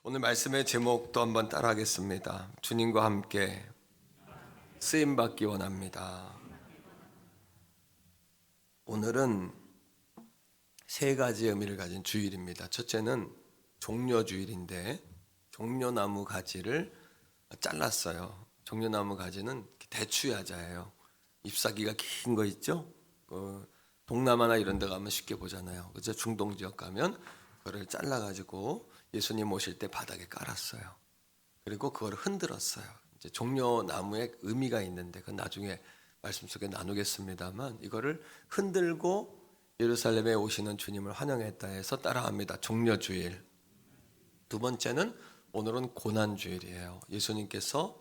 오늘 말씀의 제목도 한번 따라하겠습니다. 주님과 함께 쓰임받기 원합니다. 오늘은 세 가지 의미를 가진 주일입니다. 첫째는 종려주일인데 종려나무 가지를 잘랐어요. 종려나무 가지는 대추야자예요. 잎사귀가 긴 거 있죠? 동남아나 이런 데 가면 쉽게 보잖아요. 그죠? 중동 지역 가면 그거를 잘라가지고 예수님 오실 때 바닥에 깔았어요. 그리고 그걸 흔들었어요. 이제 종려나무에 의미가 있는데 그건 나중에 말씀 속에 나누겠습니다만 이거를 흔들고 예루살렘에 오시는 주님을 환영했다 해서 따라합니다. 종려주일. 두 번째는 오늘은 고난주일이에요. 예수님께서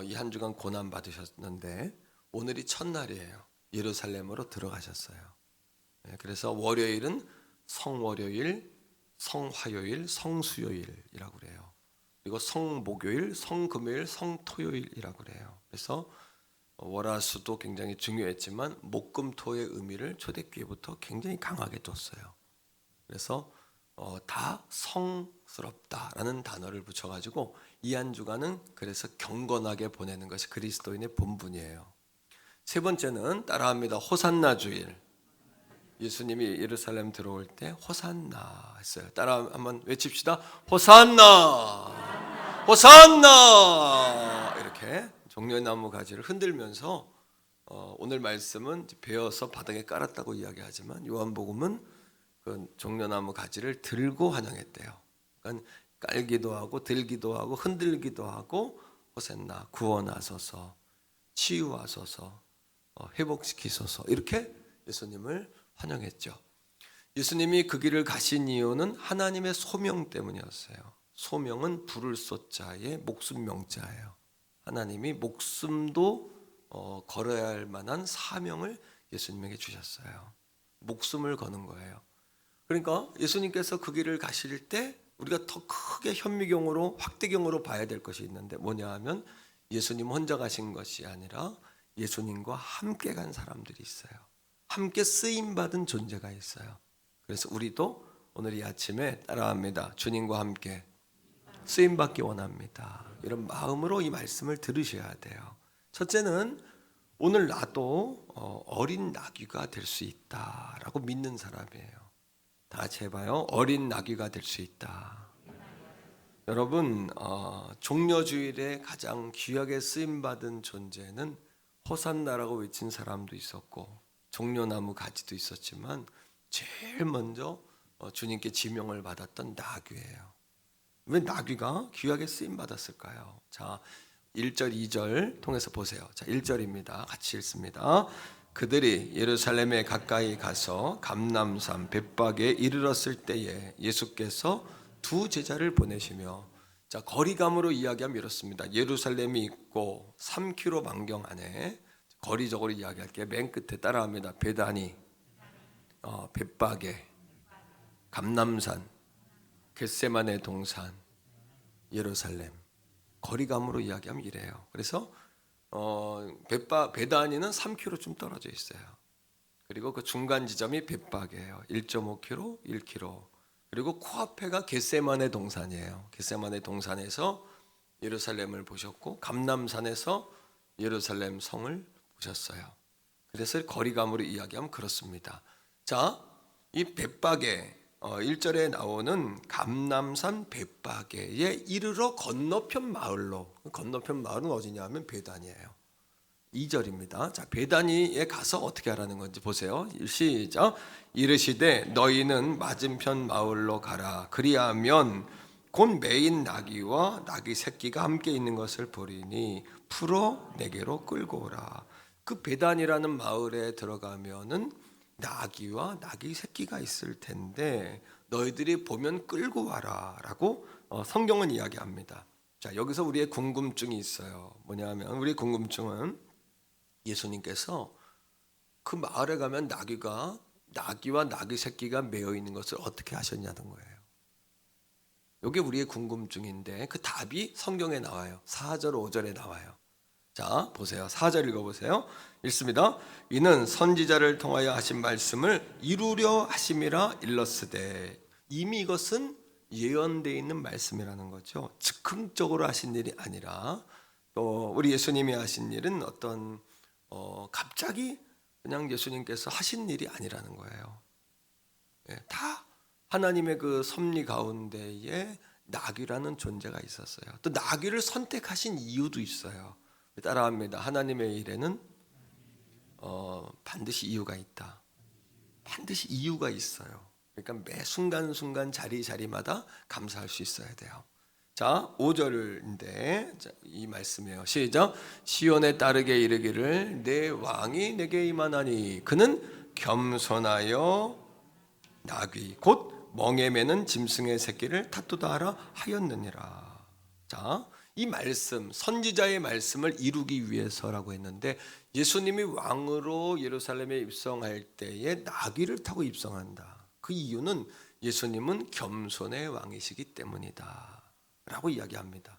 이 한 주간 고난 받으셨는데 오늘이 첫날이에요. 예루살렘으로 들어가셨어요. 그래서 월요일은 성월요일, 성화요일, 성수요일이라고 그래요. 그리고 성목요일, 성금요일, 성토요일이라고 그래요. 그래서 월화수도 굉장히 중요했지만 목금토의 의미를 초대교회부터 굉장히 강하게 뒀어요. 그래서 다 성스럽다라는 단어를 붙여가지고 이 한 주간은 그래서 경건하게 보내는 것이 그리스도인의 본분이에요. 세 번째는 따라합니다. 호산나 주일. 예수님이 예루살렘 들어올 때 호산나 했어요. 따라 한번 외칩시다. 호산나, 호산나. 이렇게 종려나무 가지를 흔들면서 오늘 말씀은 베어서 바닥에 깔았다고 이야기하지만 요한복음은 그 종려나무 가지를 들고 환영했대요. 그러니까 깔기도 하고 들기도 하고 흔들기도 하고 호산나 구원하소서, 치유하소서, 회복시키소서 이렇게 예수님을 환영했죠. 예수님이 그 길을 가신 이유는 하나님의 소명 때문이었어요. 소명은 부를 쏘자의 목숨 명자예요. 하나님이 목숨도 걸어야 할 만한 사명을 예수님에게 주셨어요. 목숨을 거는 거예요. 그러니까 예수님께서 그 길을 가실 때 우리가 더 크게 현미경으로 확대경으로 봐야 될 것이 있는데 뭐냐 하면 예수님 혼자 가신 것이 아니라 예수님과 함께 간 사람들이 있어요. 함께 쓰임받은 존재가 있어요. 그래서 우리도 오늘 이 아침에 따라합니다. 주님과 함께 쓰임받기 원합니다. 이런 마음으로 이 말씀을 들으셔야 돼요. 첫째는 오늘 나도 어린 나귀가 될 수 있다라고 믿는 사람이에요. 다 같이 해봐요. 어린 나귀가 될 수 있다. 여러분 종려주일에 가장 귀하게 쓰임받은 존재는 호산나라고 외친 사람도 있었고 종려나무 가지도 있었지만 제일 먼저 주님께 지명을 받았던 나귀예요. 왜 나귀가 귀하게 쓰임 받았을까요? 자, 1절 2절 통해서 보세요. 자, 1절입니다. 같이 읽습니다. 그들이 예루살렘에 가까이 가서 감람산 벳박에 이르렀을 때에 예수께서 두 제자를 보내시며 자, 거리감으로 이야기하면 이렇습니다. 예루살렘이 있고 3km 반경 안에 거리적으로 이야기할게요. 맨 끝에 따라합니다. 베다니, 벳박에, 감람산, 겟세마네 동산, 예루살렘. 거리감으로 이야기하면 이래요. 그래서 베다니는 3km쯤 떨어져 있어요. 그리고 그 중간 지점이 벳박이에요. 1.5km, 1km. 그리고 코앞에가 겟세마네 동산이에요. 겟세마네 동산에서 예루살렘을 보셨고 감람산에서 예루살렘 성을 보셨어요. 그래서 거리감으로 이야기하면 그렇습니다. 자, 이 벳박에 1절에 나오는 감람산 벳박에에 이르러 건너편 마을로, 건너편 마을은 어디냐 하면 베다니예요. 2절입니다. 자, 베다니에 가서 어떻게 하라는 건지 보세요. 시작. 이르시되 너희는 맞은편 마을로 가라. 그리하면 곧 매인 나귀와 나귀 새끼가 함께 있는 것을 보리니 풀어 내게로 끌고 오라. 그 베단이라는 마을에 들어가면은 나귀와 나귀 새끼가 있을 텐데 너희들이 보면 끌고 와라라고 성경은 이야기합니다. 자, 여기서 우리의 궁금증이 있어요. 뭐냐면 우리의 궁금증은 예수님께서 그 마을에 가면 나귀와 나귀 새끼가 매여 있는 것을 어떻게 하셨냐는 거예요. 이게 우리의 궁금증인데 그 답이 성경에 나와요. 4절 5절에 나와요. 자, 보세요. 4절 읽어보세요. 읽습니다. 이는 선지자를 통하여 하신 말씀을 이루려 하심이라 일렀으되 이미 이것은 예언되어 있는 말씀이라는 거죠. 즉흥적으로 하신 일이 아니라 또 우리 예수님이 하신 일은 어떤 갑자기 그냥 예수님께서 하신 일이 아니라는 거예요. 다 하나님의 그 섭리 가운데에 나귀라는 존재가 있었어요. 또 나귀를 선택하신 이유도 있어요. 따라합니다. 하나님의 일에는 반드시 이유가 있다. 반드시 이유가 있어요. 그러니까 매 순간순간 자리마다 감사할 수 있어야 돼요. 자, 5절인데 이 말씀이에요. 시작. 시온에 따르게 이르기를 내 왕이 내게 임하나니 그는 겸손하여 나귀 곧 멍에 매는 짐승의 새끼를 탓도다 하라 하였느니라. 자, 이 말씀 선지자의 말씀을 이루기 위해서라고 했는데 예수님이 왕으로 예루살렘에 입성할 때에 나귀를 타고 입성한다. 그 이유는 예수님은 겸손의 왕이시기 때문이다 라고 이야기합니다.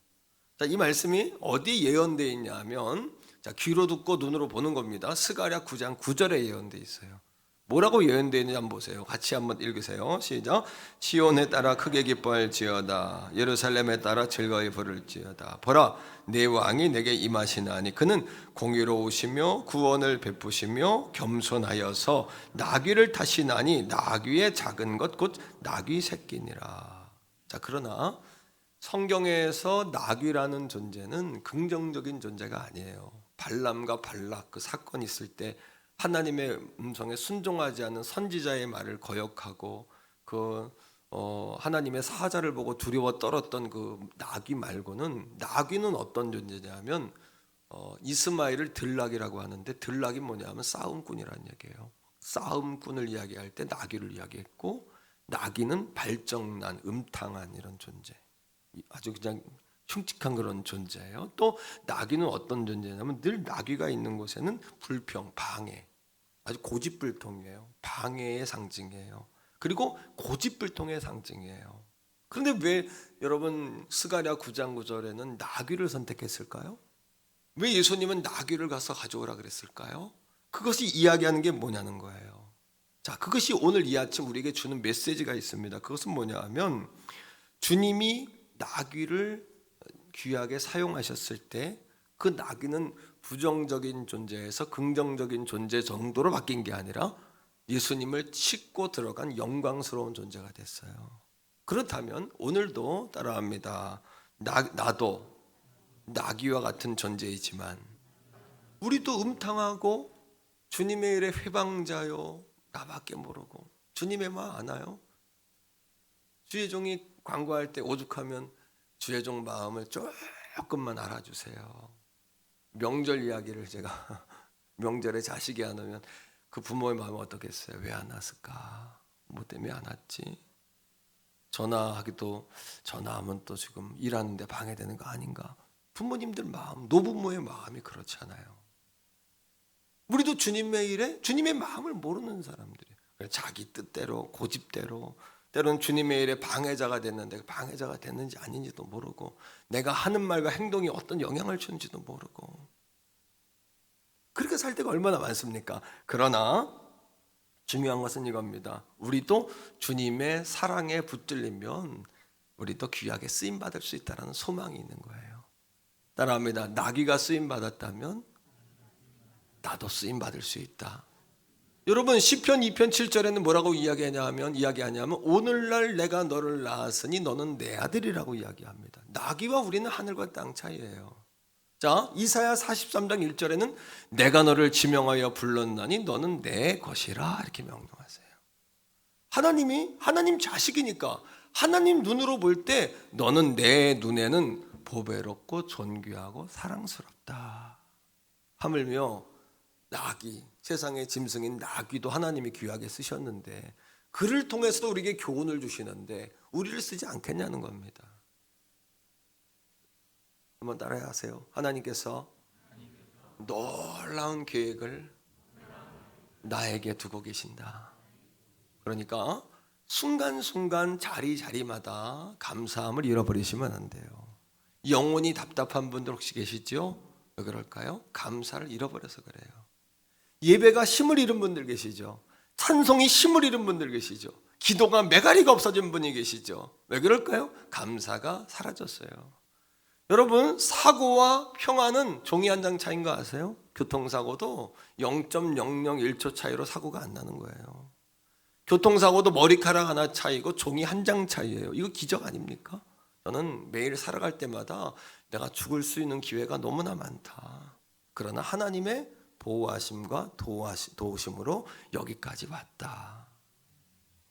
자, 이 말씀이 어디 예언되어 있냐면 자, 귀로 듣고 눈으로 보는 겁니다. 스가랴 9장 9절에 예언되어 있어요. 뭐라고 예언되어 있는지 한번 보세요. 같이 한번 읽으세요. 시작. 시온에 따라 크게 기뻐할지어다. 예루살렘에 따라 즐거이 부를지어다. 보라, 내 왕이 내게 임하시나니 그는 공의로우시며 구원을 베푸시며 겸손하여서 나귀를 타시나니 나귀의 작은 것 곧 나귀 새끼니라. 자, 그러나 성경에서 나귀라는 존재는 긍정적인 존재가 아니에요. 발람과 발락 그 사건이 있을 때 하나님의 음성에 순종하지 않는 선지자의 말을 거역하고 하나님의 사자를 보고 두려워 떨었던 그 나귀 말고는 나귀는 어떤 존재냐면 이스마엘을 들락이라고 하는데 들락이 뭐냐면 싸움꾼이라는 얘기예요. 싸움꾼을 이야기할 때 나귀를 이야기했고 나귀는 발정난 음탕한 이런 존재. 아주 그냥 흉측한 그런 존재예요. 또 나귀는 어떤 존재냐면 늘 나귀가 있는 곳에는 불평, 방해, 아주 고집불통이에요. 방해의 상징이에요. 그리고 고집불통의 상징이에요. 그런데 왜 여러분 스가랴 9장 9절에는 나귀를 선택했을까요? 왜 예수님은 나귀를 가서 가져오라 그랬을까요? 그것이 이야기하는 게 뭐냐는 거예요. 자, 그것이 오늘 이 아침 우리에게 주는 메시지가 있습니다. 그것은 뭐냐 하면 주님이 나귀를 귀하게 사용하셨을 때 그 나귀는 부정적인 존재에서 긍정적인 존재 정도로 바뀐 게 아니라 예수님을 싣고 들어간 영광스러운 존재가 됐어요. 그렇다면 오늘도 따라합니다. 나도 나귀와 같은 존재이지만 우리도 음탕하고 주님의 일에 회방자요 나밖에 모르고 주님의 말 아나요? 주의 종이 광고할 때 오죽하면 주의 종 마음을 조금만 알아주세요. 명절 이야기를 제가 명절에 자식이 안 오면 그 부모의 마음이 어떻겠어요? 왜 안 왔을까? 뭐 때문에 안 왔지? 전화하면 또 지금 일하는데 방해되는 거 아닌가? 부모님들 마음, 노부모의 마음이 그렇잖아요. 우리도 주님의 일에 주님의 마음을 모르는 사람들이에요. 자기 뜻대로 고집대로 때로는 주님의 일에 방해자가 됐는데 방해자가 됐는지 아닌지도 모르고 내가 하는 말과 행동이 어떤 영향을 주는지도 모르고 그렇게 살 때가 얼마나 많습니까? 그러나 중요한 것은 이겁니다. 우리도 주님의 사랑에 붙들리면 우리도 귀하게 쓰임받을 수 있다는 소망이 있는 거예요. 따라합니다. 나귀가 쓰임받았다면 나도 쓰임받을 수 있다. 여러분 시편 2편 7절에는 뭐라고 이야기하냐면 오늘날 내가 너를 낳았으니 너는 내 아들이라고 이야기합니다. 나귀와 우리는 하늘과 땅 차이예요. 자, 이사야 43장 1절에는 내가 너를 지명하여 불렀나니 너는 내 것이라 이렇게 명령하세요. 하나님 자식이니까 하나님 눈으로 볼 때 너는 내 눈에는 보배롭고 존귀하고 사랑스럽다. 하물며 나귀, 세상의 짐승인 나귀도 하나님이 귀하게 쓰셨는데 그를 통해서도 우리에게 교훈을 주시는데 우리를 쓰지 않겠냐는 겁니다. 한번 따라해 하세요. 하나님께서 놀라운 계획을 나에게 두고 계신다. 그러니까 순간순간 자리마다 감사함을 잃어버리시면 안 돼요. 영혼이 답답한 분들 혹시 계시죠? 왜 그럴까요? 감사를 잃어버려서 그래요. 예배가 힘을 잃은 분들 계시죠? 찬송이 힘을 잃은 분들 계시죠? 기도가 메가리가 없어진 분이 계시죠. 왜 그럴까요? 감사가 사라졌어요. 여러분, 사고와 평안은 종이 한 장 차이인 거 아세요? 교통사고도 0.001초 차이로 사고가 안 나는 거예요. 교통사고도 머리카락 하나 차이고 종이 한 장 차이예요. 이거 기적 아닙니까? 저는 매일 살아갈 때마다 내가 죽을 수 있는 기회가 너무나 많다. 그러나 하나님의 보호하심과 도우심으로 여기까지 왔다.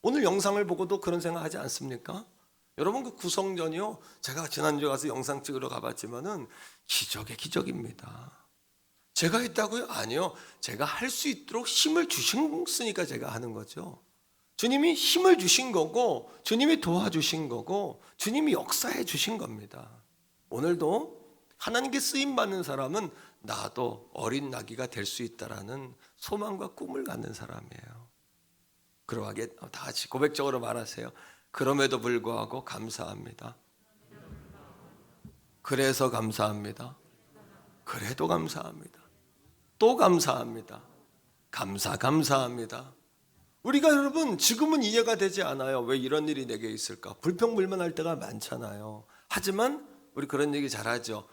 오늘 영상을 보고도 그런 생각하지 않습니까? 여러분, 그 구성전이요, 제가 지난주에 가서 영상 찍으러 가봤지만은 기적의 기적입니다. 제가 했다고요? 아니요. 제가 할 수 있도록 힘을 주셨으니까 제가 하는 거죠. 주님이 힘을 주신 거고, 주님이 도와주신 거고, 주님이 역사해 주신 겁니다. 오늘도 하나님께 쓰임 받는 사람은 나도 어린 나귀가 될 수 있다라는 소망과 꿈을 갖는 사람이에요. 그러하게 다 같이 고백적으로 말하세요. 그럼에도 불구하고 감사합니다. 그래서 감사합니다. 그래도 감사합니다. 또 감사합니다. 감사합니다. 우리가 여러분 지금은 이해가 되지 않아요. 왜 이런 일이 내게 있을까? 불평불만할 때가 많잖아요. 하지만 우리 그런 얘기 잘하죠.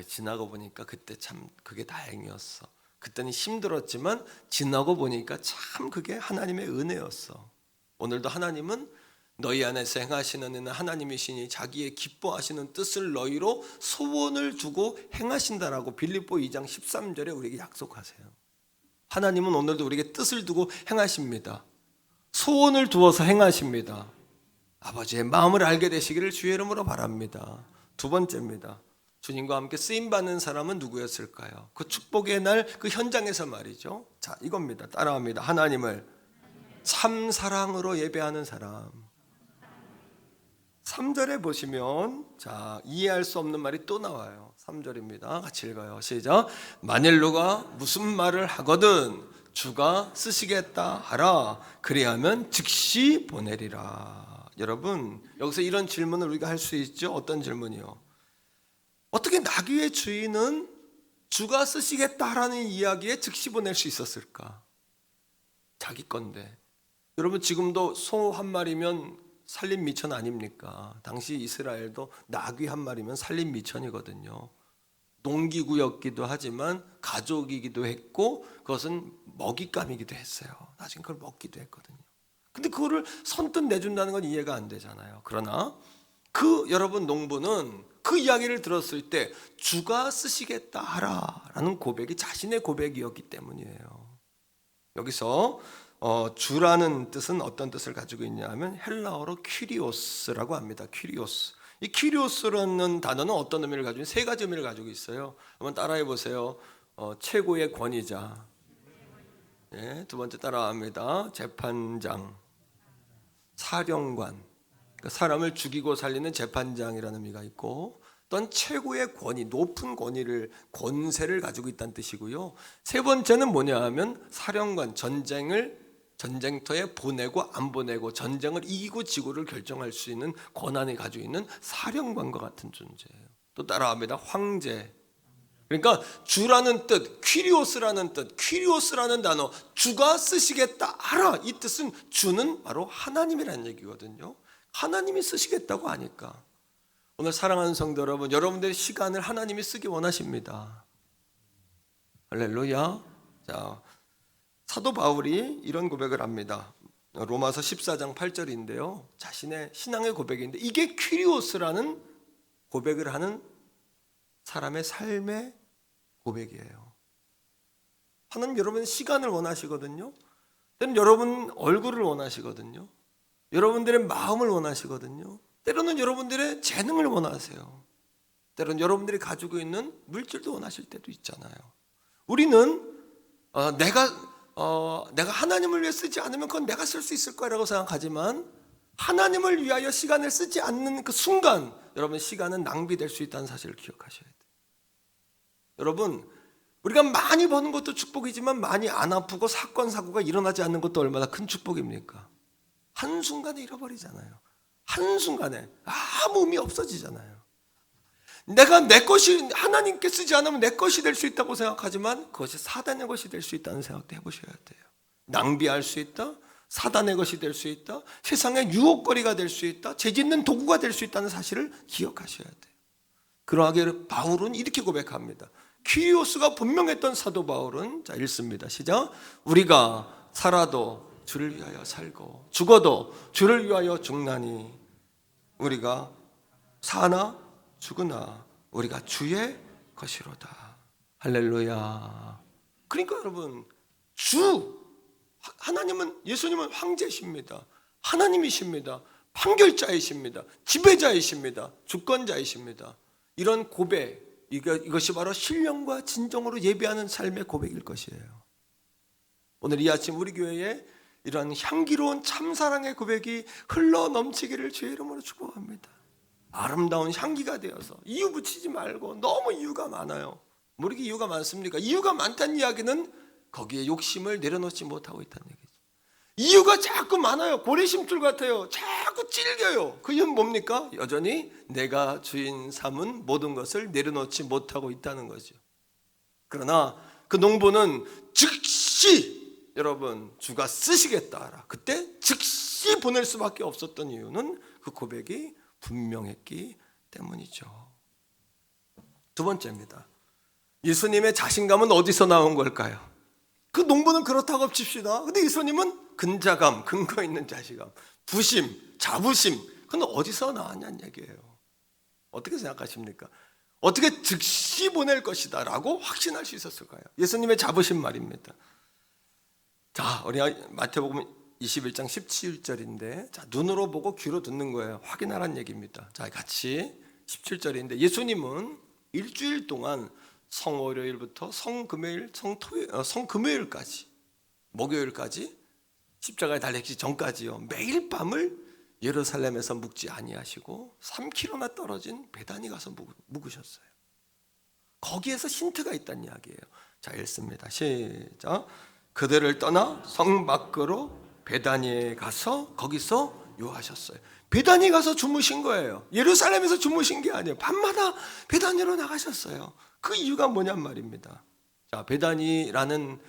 지나고 보니까 그때 참 그게 다행이었어. 그때는 힘들었지만 지나고 보니까 참 그게 하나님의 은혜였어. 오늘도 하나님은 너희 안에서 행하시는 이는 하나님이시니 자기의 기뻐하시는 뜻을 너희로 소원을 두고 행하신다라고 빌립보 2장 13절에 우리에게 약속하세요. 하나님은 오늘도 우리에게 뜻을 두고 행하십니다. 소원을 두어서 행하십니다. 아버지의 마음을 알게 되시기를 주의 이름으로 바랍니다. 두 번째입니다. 주님과 함께 쓰임받는 사람은 누구였을까요? 그 축복의 날 그 현장에서 말이죠. 자, 이겁니다. 따라합니다. 하나님을 참 사랑으로 예배하는 사람. 3절에 보시면 자, 이해할 수 없는 말이 또 나와요. 3절입니다. 같이 읽어요. 시작. 만일 누가 무슨 말을 하거든 주가 쓰시겠다 하라. 그리하면 즉시 보내리라. 여러분, 여기서 이런 질문을 우리가 할 수 있죠. 어떤 질문이요? 어떻게 나귀의 주인은 주가 쓰시겠다라는 이야기에 즉시 보낼 수 있었을까? 자기 건데. 여러분, 지금도 소 한 마리면 살림 미천 아닙니까? 당시 이스라엘도 나귀 한 마리면 살림 미천이거든요. 농기구였기도 하지만 가족이기도 했고 그것은 먹잇감이기도 했어요. 나중에 그걸 먹기도 했거든요. 근데 그거를 선뜻 내준다는 건 이해가 안 되잖아요. 그러나 그 여러분 농부는 그 이야기를 들었을 때 주가 쓰시겠다 하라라는 고백이 자신의 고백이었기 때문이에요. 여기서 주라는 뜻은 어떤 뜻을 가지고 있냐면 헬라어로 퀴리오스라고 합니다. 퀴리오스. 이 퀴리오스라는 단어는 어떤 의미를 가지고 세 가지 의미를 가지고 있어요. 한번 따라해 보세요. 최고의 권위자. 예, 두 번째 따라합니다. 재판장, 사령관. 그러니까 사람을 죽이고 살리는 재판장이라는 의미가 있고, 또한 최고의 권위, 높은 권세를 가지고 있다는 뜻이고요. 세 번째는 뭐냐 하면 사령관, 전쟁터에 보내고 안 보내고 전쟁을 이기고 지고를 결정할 수 있는 권한을 가지고 있는 사령관과 같은 존재예요. 또 따라합니다. 황제. 그러니까 주라는 뜻, 퀴리오스라는 뜻, 퀴리오스라는 단어, 주가 쓰시겠다 알아. 이 뜻은 주는 바로 하나님이라는 얘기거든요. 하나님이 쓰시겠다고 하니까. 오늘 사랑하는 성도 여러분, 여러분들의 시간을 하나님이 쓰기 원하십니다. 할렐루야. 자, 사도 바울이 이런 고백을 합니다. 로마서 14장 8절인데요. 자신의 신앙의 고백인데 이게 퀴리오스라는 고백을 하는 사람의 삶의 고백이에요. 하나님 여러분 시간을 원하시거든요. 때로는 여러분 얼굴을 원하시거든요. 여러분들의 마음을 원하시거든요. 때로는 여러분들의 재능을 원하세요. 때로는 여러분들이 가지고 있는 물질도 원하실 때도 있잖아요. 우리는 내가 하나님을 위해 쓰지 않으면 그건 내가 쓸 수 있을 거라고 생각하지만 하나님을 위하여 시간을 쓰지 않는 그 순간 여러분 시간은 낭비될 수 있다는 사실을 기억하셔야 돼요. 여러분 우리가 많이 버는 것도 축복이지만 많이 안 아프고 사건 사고가 일어나지 않는 것도 얼마나 큰 축복입니까? 한순간에 잃어버리잖아요. 한순간에 아무 의미 없어지잖아요. 내가 내 것이 하나님께 쓰지 않으면 내 것이 될 수 있다고 생각하지만 그것이 사단의 것이 될 수 있다는 생각도 해보셔야 돼요. 낭비할 수 있다. 사단의 것이 될 수 있다. 세상의 유혹거리가 될 수 있다. 죄짓는 도구가 될 수 있다는 사실을 기억하셔야 돼요. 그러하게 바울은 이렇게 고백합니다. 퀴리오스가 분명했던 사도 바울은 자 읽습니다. 시작. 우리가 살아도 주를 위하여 살고 죽어도 주를 위하여 죽나니 우리가 사나 죽으나 우리가 주의 것이로다. 할렐루야. 그러니까 여러분, 하나님은, 예수님은 황제십니다. 하나님이십니다. 판결자이십니다. 지배자이십니다. 주권자이십니다. 이런 고백, 이것이 바로 신령과 진정으로 예배하는 삶의 고백일 것이에요. 오늘 이 아침 우리 교회에 이런 향기로운 참사랑의 고백이 흘러 넘치기를 주의 이름으로 축복합니다. 아름다운 향기가 되어서 이유 붙이지 말고. 너무 이유가 많아요. 뭐 이렇게 이유가 많습니까? 이유가 많다는 이야기는 거기에 욕심을 내려놓지 못하고 있다는 얘기죠. 이유가 자꾸 많아요. 고래심줄 같아요. 자꾸 찔겨요. 그 이유는 뭡니까? 여전히 내가 주인 삼은 모든 것을 내려놓지 못하고 있다는 거죠. 그러나 그 농부는 즉시 여러분 주가 쓰시겠다. 그때 즉시 보낼 수밖에 없었던 이유는 그 고백이 분명했기 때문이죠. 두 번째입니다. 예수님의 자신감은 어디서 나온 걸까요? 그 농부는 그렇다고 칩시다. 근데 예수님은 근자감, 근거 있는 자신감, 부심, 자부심, 그건 어디서 나왔냐는 얘기예요. 어떻게 생각하십니까? 어떻게 즉시 보낼 것이다 라고 확신할 수 있었을까요? 예수님의 자부심 말입니다. 자, 우리 마태복음 21장 17절인데 자, 눈으로 보고 귀로 듣는 거예요. 확인하라는 얘기입니다. 자, 같이 17절인데 예수님은 일주일 동안 성월요일부터 성금요일, 성금요일까지, 목요일까지 십자가에 달리기 전까지요, 매일 밤을 예루살렘에서 묵지 아니하시고 3km나 떨어진 베다니 가서 묵으셨어요. 거기에서 힌트가 있다는 이야기예요. 자, 읽습니다. 시작. 그들을 떠나 성 밖으로 베다니에 가서 거기서 요하셨어요. 베다니 가서 주무신 거예요. 예루살렘에서 주무신 게 아니에요. 밤마다 베다니로 나가셨어요. 그 이유가 뭐냔 말입니다. 자, 베다니라는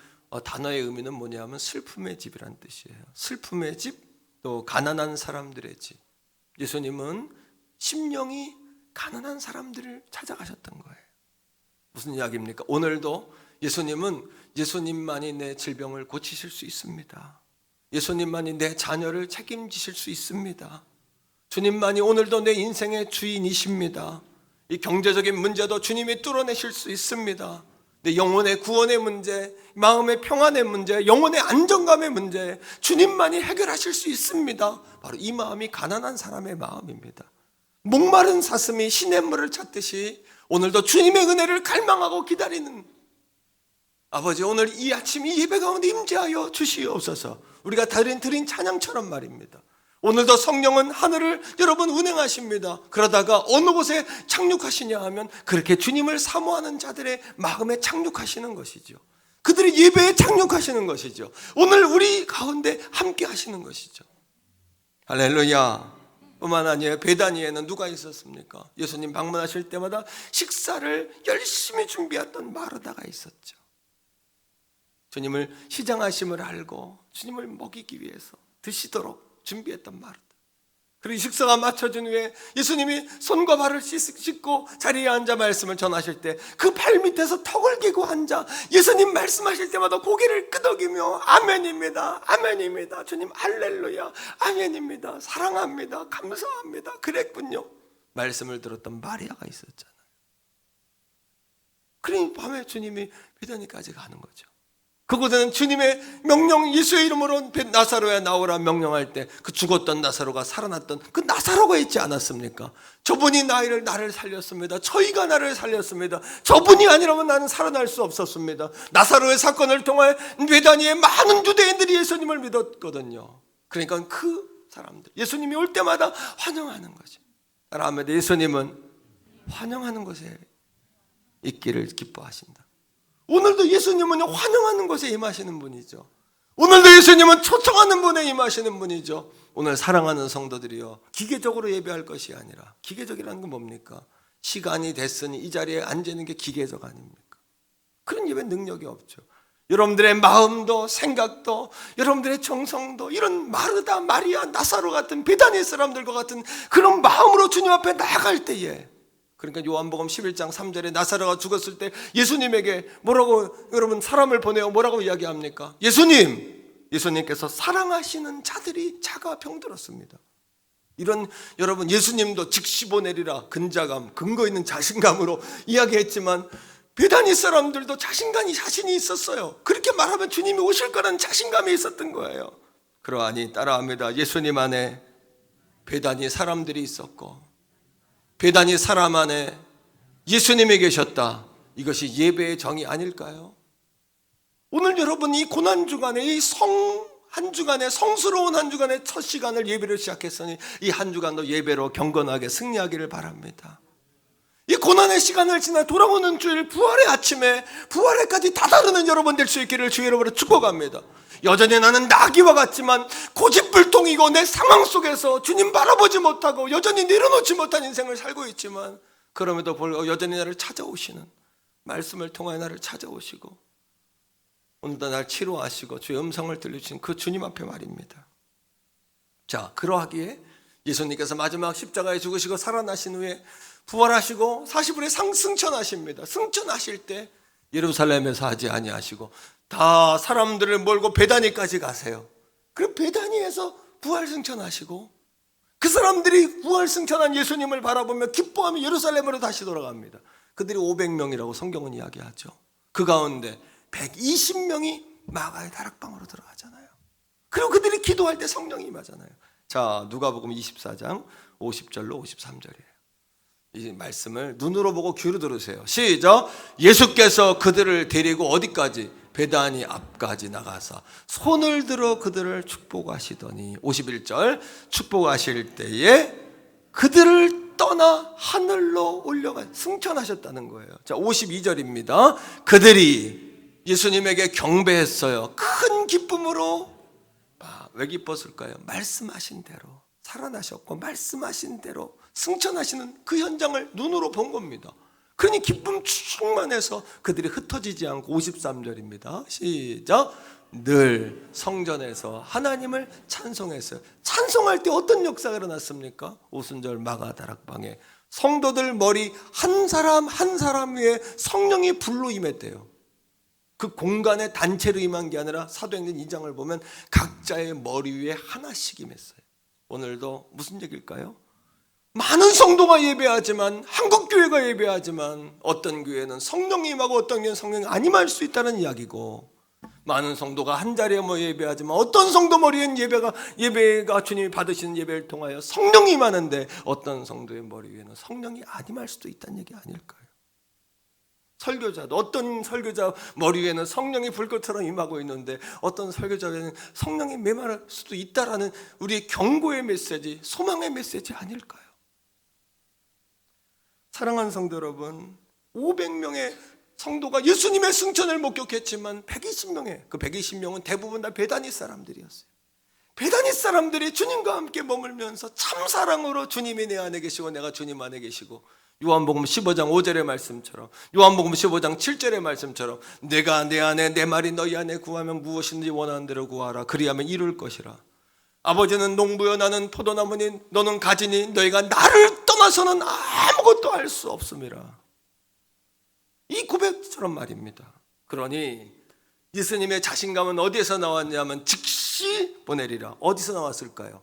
단어의 의미는 뭐냐면 슬픔의 집이란 뜻이에요. 슬픔의 집, 또 가난한 사람들의 집. 예수님은 심령이 가난한 사람들을 찾아가셨던 거예요. 무슨 이야기입니까? 오늘도 예수님은 예수님만이 내 질병을 고치실 수 있습니다. 예수님만이 내 자녀를 책임지실 수 있습니다. 주님만이 오늘도 내 인생의 주인이십니다. 이 경제적인 문제도 주님이 뚫어내실 수 있습니다. 내 영혼의 구원의 문제, 마음의 평안의 문제, 영혼의 안정감의 문제, 주님만이 해결하실 수 있습니다. 바로 이 마음이 가난한 사람의 마음입니다. 목마른 사슴이 시냇물을 찾듯이 오늘도 주님의 은혜를 갈망하고 기다리는 아버지, 오늘 이 아침 이 예배 가운데 임재하여 주시옵소서. 우리가 드린 찬양처럼 말입니다. 오늘도 성령은 하늘을 여러분 운행하십니다. 그러다가 어느 곳에 착륙하시냐 하면 그렇게 주님을 사모하는 자들의 마음에 착륙하시는 것이죠. 그들의 예배에 착륙하시는 것이죠. 오늘 우리 가운데 함께 하시는 것이죠. 할렐루야. 뿐만 아니라 베다니에는 누가 있었습니까? 예수님 방문하실 때마다 식사를 열심히 준비했던 마르다가 있었죠. 주님을 시장하심을 알고 주님을 먹이기 위해서 드시도록 준비했던 마르다. 그리고 식사가 맞춰진 후에 예수님이 손과 발을 씻고 자리에 앉아 말씀을 전하실 때 그 발 밑에서 턱을 개고 앉아 예수님 말씀하실 때마다 고개를 끄덕이며 아멘입니다, 아멘입니다, 주님 할렐루야, 아멘입니다, 사랑합니다, 감사합니다, 그랬군요. 말씀을 들었던 마리아가 있었잖아요. 그러니 밤에 주님이 베다니까지 가는 거죠. 그곳에는 주님의 명령, 예수의 이름으로 나사로야 나오라 명령할 때 그 죽었던 나사로가 살아났던 그 나사로가 있지 않았습니까? 저분이 나를 살렸습니다. 저희가 나를 살렸습니다. 저분이 아니라면 나는 살아날 수 없었습니다. 나사로의 사건을 통해 베다니의 많은 유대인들이 예수님을 믿었거든요. 그러니까 그 사람들, 예수님이 올 때마다 환영하는 거죠. 따라하면 예수님은 환영하는 곳에 있기를 기뻐하신다. 오늘도 예수님은 환영하는 곳에 임하시는 분이죠. 오늘도 예수님은 초청하는 분에 임하시는 분이죠. 오늘 사랑하는 성도들이요, 기계적으로 예배할 것이 아니라, 기계적이라는 건 뭡니까? 시간이 됐으니 이 자리에 앉는 게 기계적 아닙니까? 그런 예배 능력이 없죠. 여러분들의 마음도 생각도 여러분들의 정성도 이런 마르다, 마리아, 나사로 같은 베다니 사람들과 같은 그런 마음으로 주님 앞에 나아갈 때에, 그러니까 요한복음 11장 3절에 나사로가 죽었을 때 예수님에게 뭐라고, 여러분 사람을 보내어 뭐라고 이야기합니까? 예수님께서 사랑하시는 자들이 자가 병들었습니다. 이런, 여러분 예수님도 즉시 보내리라 근자감, 근거 있는 자신감으로 이야기했지만 베다니 사람들도 자신이 있었어요. 그렇게 말하면 주님이 오실 거라는 자신감이 있었던 거예요. 그러하니 따라합니다. 예수님 안에 베다니 사람들이 있었고 베다니 사람 안에 예수님이 계셨다. 이것이 예배의 정의 아닐까요? 오늘 여러분 이 고난 주간에, 이 한 주간에, 성스러운 한 주간에 첫 시간을 예배로 시작했으니 이 한 주간도 예배로 경건하게 승리하기를 바랍니다. 이 고난의 시간을 지나 돌아오는 주일 부활의 아침에 부활에까지 다다르는 여러분 될 수 있기를 주의 이름으로 축복합니다. 여전히 나는 나귀와 같지만 고집불통이고 내 상황 속에서 주님 바라보지 못하고 여전히 내려놓지 못한 인생을 살고 있지만 그럼에도 불구하고 여전히 나를 찾아오시는, 말씀을 통하여 나를 찾아오시고 오늘도 날 치료하시고 주의 음성을 들려주신 그 주님 앞에 말입니다. 자, 그러하기에 예수님께서 마지막 십자가에 죽으시고 살아나신 후에 부활하시고 40일에 승천하십니다. 승천하실 때 예루살렘에서 하지 아니하시고 다 사람들을 몰고 베다니까지 가세요. 그럼 베다니에서 부활 승천하시고 그 사람들이 부활 승천한 예수님을 바라보며 기뻐하며 예루살렘으로 다시 돌아갑니다. 그들이 500명이라고 성경은 이야기하죠. 그 가운데 120명이 마가의 다락방으로 들어가잖아요. 그리고 그들이 기도할 때 성령이 임하잖아요. 자, 누가복음 24장 50절로 53절이에요. 이 말씀을 눈으로 보고 귀로 들으세요. 시작. 예수께서 그들을 데리고 어디까지? 베다니 앞까지 나가서 손을 들어 그들을 축복하시더니 51절 축복하실 때에 그들을 떠나 하늘로 올려가 승천하셨다는 거예요. 자, 52절입니다. 그들이 예수님에게 경배했어요. 큰 기쁨으로. 왜 기뻤을까요? 말씀하신 대로 살아나셨고 말씀하신 대로 승천하시는 그 현장을 눈으로 본 겁니다. 그러니 기쁨 충만해서 그들이 흩어지지 않고 53절입니다. 시작. 늘 성전에서 하나님을 찬송했어요. 찬송할 때 어떤 역사가 일어났습니까? 오순절 마가 다락방에 성도들 머리 한 사람 한 사람 위에 성령이 불로 임했대요. 그 공간에 단체로 임한 게 아니라 사도행전 2장을 보면 각자의 머리 위에 하나씩 임했어요. 오늘도 무슨 얘기일까요? 많은 성도가 예배하지만, 한국교회가 예배하지만 어떤 교회는 성령이 임하고 어떤 교회는 성령이 안 임할 수 있다는 이야기고, 많은 성도가 한 자리에 모여 예배하지만 어떤 성도 머리엔 예배가 주님이 받으시는 예배를 통하여 성령이 임하는데 어떤 성도의 머리 위에는 성령이 안 임할 수도 있다는 얘기 아닐까요? 설교자도 어떤 설교자 머리 위에는 성령이 불꽃처럼 임하고 있는데 어떤 설교자에는 성령이 메마를 수도 있다라는 우리의 경고의 메시지, 소망의 메시지 아닐까요? 사랑하는 성도 여러분, 500명의 성도가 예수님의 승천을 목격했지만 120명의 그 120명은 대부분 다 베다니 사람들이었어요. 베다니 사람들이 주님과 함께 머물면서 참 사랑으로 주님이 내 안에 계시고 내가 주님 안에 계시고, 요한복음 15장 5절의 말씀처럼, 요한복음 15장 7절의 말씀처럼 내가 내 안에 내 말이 너희 안에 구하면 무엇인지 원하는 대로 구하라 그리하면 이룰 것이라. 아버지는 농부여 나는 포도나무니 너는 가지니 너희가 나를 떠나서는 아무것도 할 수 없음이라. 이 고백처럼 말입니다. 그러니 예수님의 자신감은 어디에서 나왔냐면 즉시 보내리라. 어디서 나왔을까요?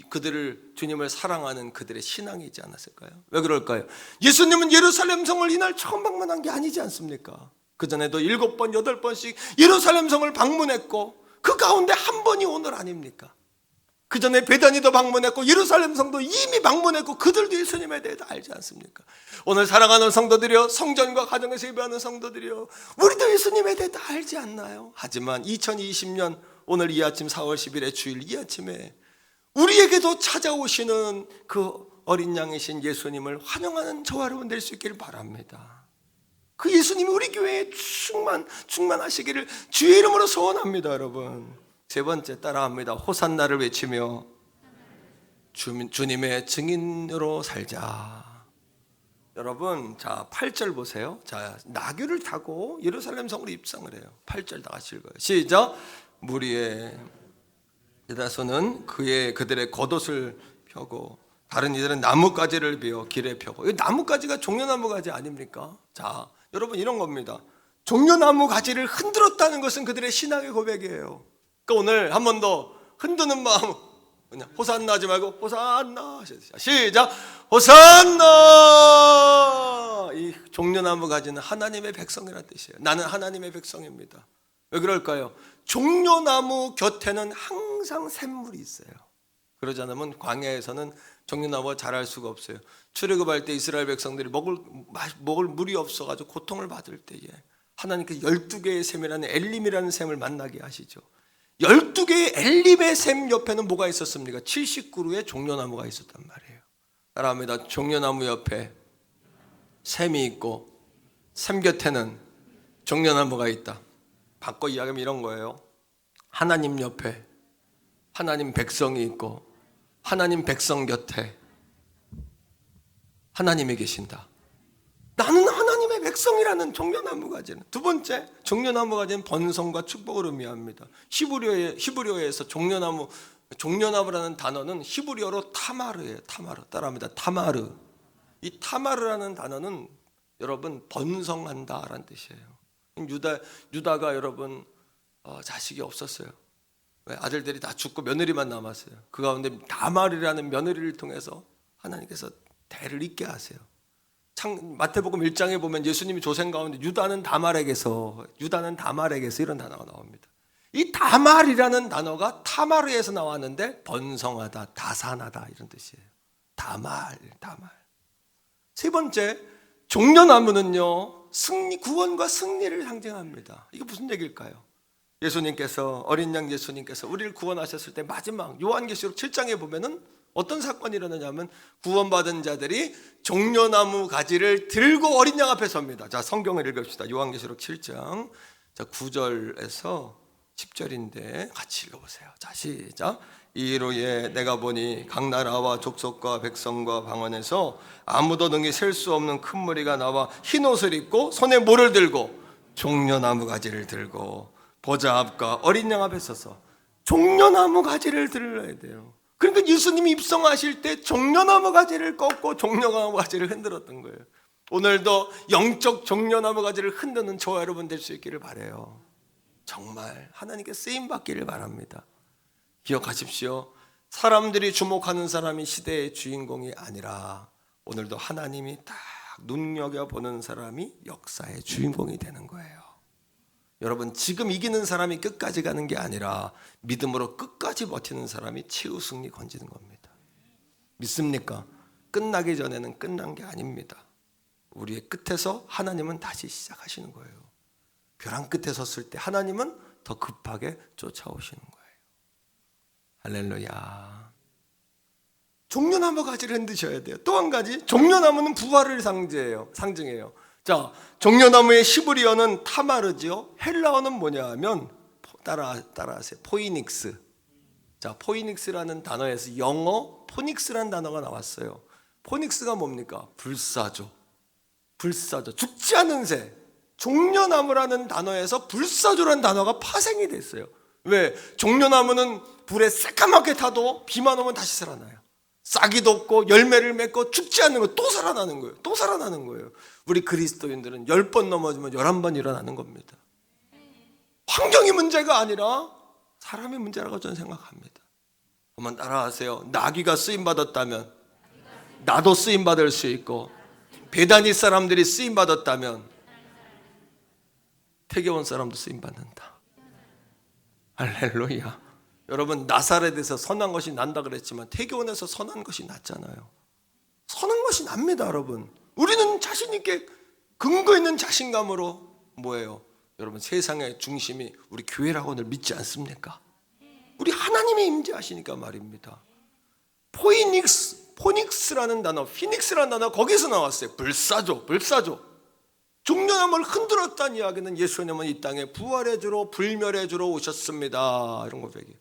그들을, 주님을 사랑하는 그들의 신앙이지 않았을까요? 왜 그럴까요? 예수님은 예루살렘 성을 이날 처음 방문한 게 아니지 않습니까? 그전에도 7번, 8번씩 예루살렘 성을 방문했고 그 가운데 한 번이 오늘 아닙니까? 그 전에 베다니도 방문했고 예루살렘 성도 이미 방문했고 그들도 예수님에 대해 다 알지 않습니까? 오늘 사랑하는 성도들이여, 성전과 가정에서 예배하는 성도들이여, 우리도 예수님에 대해 다 알지 않나요? 하지만 2020년 오늘 이 아침 4월 10일의 주일 이 아침에 우리에게도 찾아오시는 그 어린 양이신 예수님을 환영하는 저와 여러분 될 수 있기를 바랍니다. 그 예수님이 우리 교회에 충만하시기를 주의 이름으로 소원합니다. 여러분, 세 번째 따라합니다. 호산나를 외치며 주님의 증인으로 살자. 여러분, 자 8절 보세요. 자, 나귀를 타고 예루살렘 성으로 입성을 해요. 8절 다 같이 읽어요. 시작. 무리의 대다수는 그들의 겉옷을 펴고 다른 이들은 나뭇가지를 베어 길에 펴고. 이 나뭇가지가 종려나무 가지 아닙니까? 자, 여러분 이런 겁니다. 종려나무 가지를 흔들었다는 것은 그들의 신앙의 고백이에요. 그러니까 오늘 한 번 더 흔드는 마음, 그냥 호산나 하지 말고 호산나 하셔야 돼요. 시작. 호산나. 이 종려나무 가지는 하나님의 백성이라는 뜻이에요. 나는 하나님의 백성입니다. 왜 그럴까요? 종려나무 곁에는 항상 샘물이 있어요. 그러지 않으면 광야에서는 종려나무가 자랄 수가 없어요. 출애굽할 때 이스라엘 백성들이 먹을 물이 없어가지고 고통을 받을 때에 하나님께 12개의 샘이라는 엘림이라는 샘을 만나게 하시죠. 12개의 엘림의 샘 옆에는 뭐가 있었습니까? 70그루의 종려나무가 있었단 말이에요. 따라합니다. 종려나무 옆에 샘이 있고 샘 곁에는 종려나무가 있다. 바꿔 이야기하면 이런 거예요. 하나님 옆에 하나님 백성이 있고 하나님 백성 곁에 하나님이 계신다. 나는 하나님의 백성이라는 종려나무 가지는. 두 번째, 종려나무 가지는 번성과 축복을 의미합니다. 히브리어에서 종려나무라는 단어는 히브리어로 타마르예요. 타마르. 따라합니다. 타마르. 이 타마르라는 단어는 여러분 번성한다라는 뜻이에요. 유다가 여러분 자식이 없었어요. 왜? 아들들이 다 죽고 며느리만 남았어요. 그 가운데 다말이라는 며느리를 통해서 하나님께서 대를 잇게 하세요. 마태복음 1장에 보면 예수님이 조생 가운데 유다는 다말에게서 이런 단어가 나옵니다. 이 다말이라는 단어가 타마르에서 나왔는데 번성하다, 다산하다 이런 뜻이에요. 다말. 세 번째, 종려나무는요 구원과 승리를 상징합니다. 이게 무슨 얘기일까요? 어린 양 예수님께서 우리를 구원하셨을 때 마지막 요한계시록 7장에 보면은 어떤 사건이 일어나냐면 구원받은 자들이 종려나무 가지를 들고 어린 양 앞에 섭니다. 자, 성경을 읽읍시다. 요한계시록 7장 9절에서 10절인데 같이 읽어보세요. 자, 시작. 이후에 내가 보니 각 나라와 족속과 백성과 방언에서 아무도 능히 셀 수 없는 큰 무리가 나와 흰 옷을 입고 손에 뭐를 들고 종려나무 가지를 들고 보좌 앞과 어린 양 앞에 서서 종려나무 가지를 들어야 돼요. 그러니까 예수님이 입성하실 때 종려나무 가지를 꺾고 종려나무 가지를 흔들었던 거예요. 오늘도 영적 종려나무 가지를 흔드는 저와 여러분 될 수 있기를 바라요. 정말 하나님께 쓰임 받기를 바랍니다. 기억하십시오. 사람들이 주목하는 사람이 시대의 주인공이 아니라 오늘도 하나님이 딱 눈여겨보는 사람이 역사의 주인공이 되는 거예요. 여러분, 지금 이기는 사람이 끝까지 가는 게 아니라 믿음으로 끝까지 버티는 사람이 최후 승리 건지는 겁니다. 믿습니까? 끝나기 전에는 끝난 게 아닙니다. 우리의 끝에서 하나님은 다시 시작하시는 거예요. 벼랑 끝에 섰을 때 하나님은 더 급하게 쫓아오시는 거예요. 할렐루야. 종려나무 가지를 흔드셔야 돼요. 또 한 가지, 종려나무는 부활을 상징해요. 자, 종려나무의 히브리어는 타마르지요. 헬라어는 뭐냐 하면 따라하세요. 포이닉스. 자, 포이닉스라는 단어에서 영어 포닉스라는 단어가 나왔어요. 포닉스가 뭡니까? 불사조. 죽지 않은 새. 종려나무라는 단어에서 불사조라는 단어가 파생이 됐어요. 왜? 종려나무는 불에 새까맣게 타도 비만 오면 다시 살아나요. 싹이 돋고 열매를 맺고 죽지 않는 거 또 살아나는 거예요. 우리 그리스도인들은 10번 넘어지면 11번 일어나는 겁니다. 환경이 문제가 아니라 사람의 문제라고 저는 생각합니다. 한번 따라하세요. 나귀가 쓰임받았다면 나도 쓰임받을 수 있고, 베다니 사람들이 쓰임받았다면 태계원 사람도 쓰임받는다. 할렐루야. 여러분, 나사렛에서 선한 것이 난다 그랬지만 태교원에서 선한 것이 났잖아요. 선한 것이 납니다. 여러분, 우리는 자신 있게 근거 있는 자신감으로 뭐예요? 여러분, 세상의 중심이 우리 교회라고 늘 믿지 않습니까? 우리 하나님이 임재하시니까 말입니다. 포닉스라는 단어, 피닉스라는 단어 거기서 나왔어요. 불사조. 종려나무를 흔들었다는 이야기는 예수님은 이 땅에 부활의 주로 불멸의 주로 오셨습니다. 이런 고백이에요.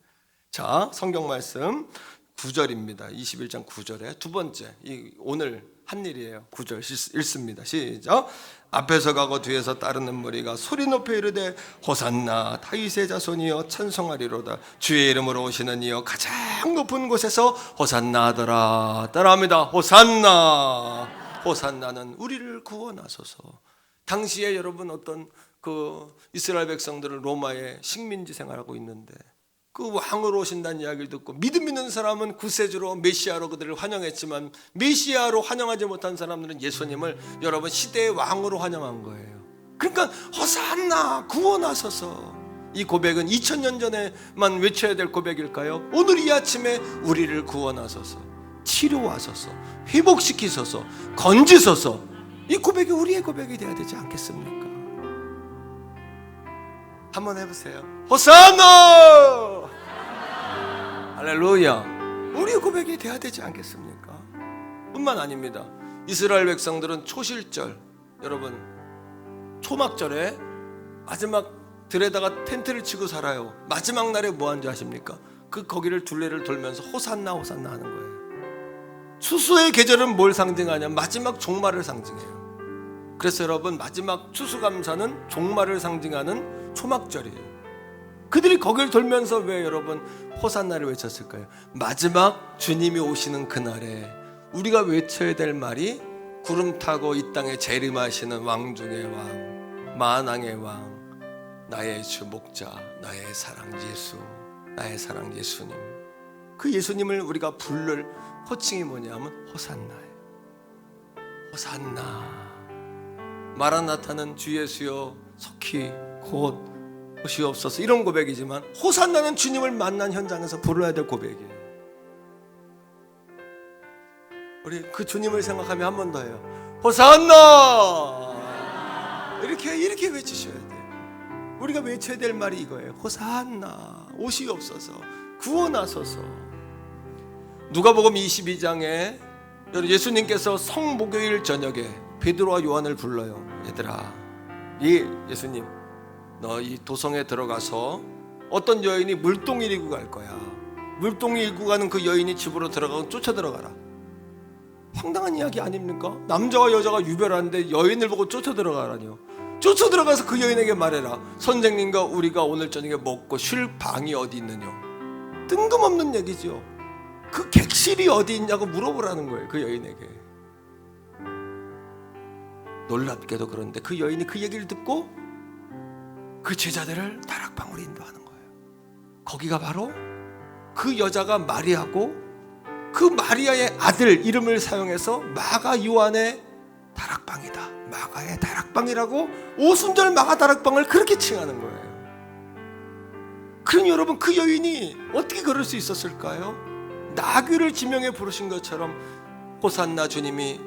자, 성경 말씀 9절입니다. 21장 9절에 두 번째, 오늘 한 일이에요. 9절 읽습니다. 시작. 앞에서 가고 뒤에서 따르는 무리가 소리 높여 이르되 호산나 다윗의 자손이여 찬송하리로다. 주의 이름으로 오시는 이여 가장 높은 곳에서 호산나 하더라. 따라합니다. 호산나. 호산나는 우리를 구원하소서. 당시에 여러분 어떤 그 이스라엘 백성들은 로마의 식민지 생활하고 있는데 그 왕으로 오신다는 이야기를 듣고 믿음 있는 사람은 구세주로 메시아로 그들을 환영했지만 메시아로 환영하지 못한 사람들은 예수님을 여러분 시대의 왕으로 환영한 거예요. 그러니까 호산나 구원하소서. 이 고백은 2000년 전에만 외쳐야 될 고백일까요? 오늘 이 아침에 우리를 구원하소서, 치료하소서, 회복시키소서, 건지소서. 이 고백이 우리의 고백이 되어야 되지 않겠습니까? 한번 해보세요. 호산나! 할렐루야. 우리의 고백이 돼야 되지 않겠습니까? 뿐만 아닙니다. 이스라엘 백성들은 초실절, 여러분 초막절에 마지막 들에다가 텐트를 치고 살아요. 마지막 날에 뭐 하는 줄 아십니까? 그 거기를 둘레를 돌면서 호산나 호산나 하는 거예요. 추수의 계절은 뭘 상징하냐? 마지막 종말을 상징해요. 그래서 여러분 마지막 추수감사는 종말을 상징하는 초막절이에요. 그들이 거기를 돌면서 왜 여러분 호산나를 외쳤을까요? 마지막 주님이 오시는 그날에 우리가 외쳐야 될 말이 구름 타고 이 땅에 재림하시는 왕 중의 왕, 만왕의 왕, 나의 주 목자, 나의 사랑 예수, 나의 사랑 예수님. 그 예수님을 우리가 부를 호칭이 뭐냐면 호산나예요. 호산나. 마라나타는 주 예수여 속히 곧 오시옵소서, 이런 고백이지만 호산나는 주님을 만난 현장에서 부르어야 될 고백이에요. 우리 그 주님을 생각하며 한 번 더 해요. 호산나! 이렇게 외치셔야 돼요. 우리가 외쳐야 될 말이 이거예요. 호산나 오시옵소서, 구원하소서. 누가복음 22장에 예수님께서 성목요일 저녁에 베드로와 요한을 불러요. 얘들아, 예수님 너 이 도성에 들어가서 어떤 여인이 물동이 일고 갈 거야. 물동이 일고 가는 그 여인이 집으로 들어가고 쫓아 들어가라. 황당한 이야기 아닙니까? 남자와 여자가 유별한데 여인을 보고 쫓아 들어가라니요. 쫓아 들어가서 그 여인에게 말해라. 선생님과 우리가 오늘 저녁에 먹고 쉴 방이 어디 있느냐. 뜬금없는 얘기죠. 그 객실이 어디 있냐고 물어보라는 거예요. 그 여인에게. 놀랍게도 그런데 그 여인이 그 얘기를 듣고 그 제자들을 다락방으로 인도하는 거예요. 거기가 바로 그 여자가 마리아고 그 마리아의 아들 이름을 사용해서 마가 요한의 다락방이다. 마가의 다락방이라고 오순절 마가 다락방을 그렇게 칭하는 거예요. 그럼 여러분 그 여인이 어떻게 그럴 수 있었을까요? 나귀를 지명해 부르신 것처럼 호산나 주님이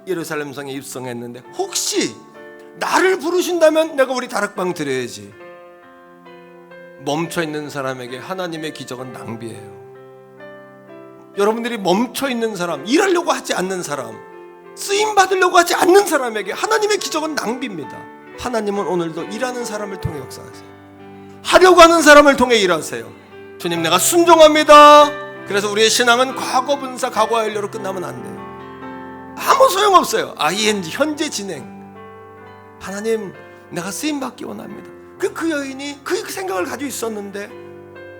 예루살렘 성에 입성했는데 혹시 나를 부르신다면 내가 우리 다락방 드려야지. 멈춰있는 사람에게 하나님의 기적은 낭비예요. 여러분들이 멈춰있는 사람, 일하려고 하지 않는 사람, 쓰임받으려고 하지 않는 사람에게 하나님의 기적은 낭비입니다. 하나님은 오늘도 일하는 사람을 통해 역사하세요. 하려고 하는 사람을 통해 일하세요. 주님 내가 순종합니다. 그래서 우리의 신앙은 과거 분사 과거 완료로 끝나면 안 돼요. 아무 소용없어요. ING 현재 진행. 하나님 내가 쓰임받기 원합니다. 그 여인이 그 생각을 가지고 있었는데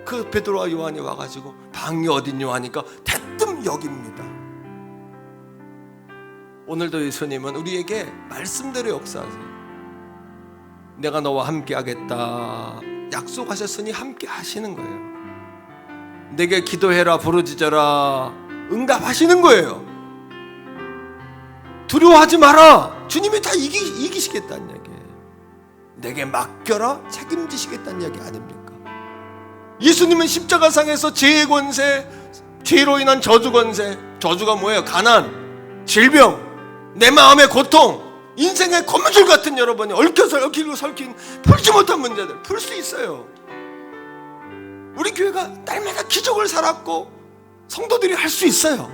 그 베드로와 요한이 와가지고 방이 어딨냐 하니까 대뜸 여깁니다. 오늘도 예수님은 우리에게 말씀대로 역사하세요. 내가 너와 함께 하겠다 약속하셨으니 함께 하시는 거예요. 내게 기도해라 부르짖어라 응답하시는 거예요. 두려워하지 마라. 주님이 다 이기시겠다는 얘기예요. 내게 맡겨라 책임지시겠다는 얘기 아닙니까? 예수님은 십자가상에서 죄의 권세, 죄로 인한 저주 권세, 저주가 뭐예요? 가난, 질병, 내 마음의 고통, 인생의 거미줄 같은 여러분이 얽혀서 얽히고 설킨 풀지 못한 문제들 풀 수 있어요. 우리 교회가 날마다 기적을 살았고 성도들이 할 수 있어요.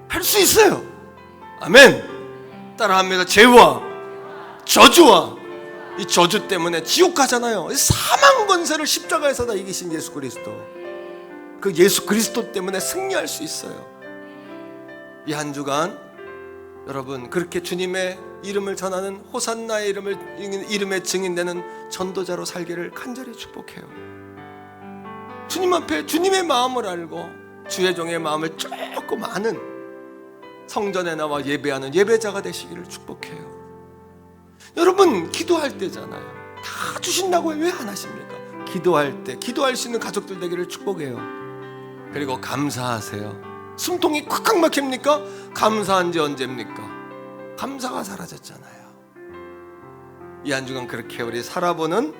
할 수 있어요. 아멘. 따라합니다. 죄와 저주와 이 저주 때문에 지옥 가잖아요. 사망 권세를 십자가에서 다 이기신 예수 그리스도, 그 예수 그리스도 때문에 승리할 수 있어요. 이 한 주간 여러분, 그렇게 주님의 이름을 전하는 호산나의 이름에 증인되는 전도자로 살기를 간절히 축복해요. 주님 앞에 주님의 마음을 알고 주의 종의 마음을 조금 아는 성전에 나와 예배하는 예배자가 되시기를 축복해요. 여러분, 기도할 때잖아요. 다 주신다고 왜 안 하십니까? 기도할 때 기도할 수 있는 가족들 되기를 축복해요. 그리고 감사하세요. 숨통이 콱콱 막힙니까? 감사한 지 언제입니까? 감사가 사라졌잖아요. 이 한 주간 그렇게 우리 살아보는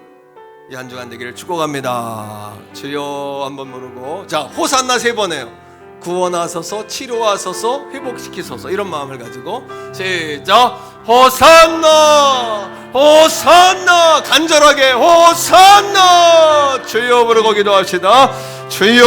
이 한 주간 되기를 축복합니다. 주여 한번 부르고, 자, 호산나 3번 해요. 구원하소서, 치료하소서, 회복시키소서, 이런 마음을 가지고 시작. 호산나, 호산나, 간절하게 호산나. 주여 부르고 기도합시다. 주여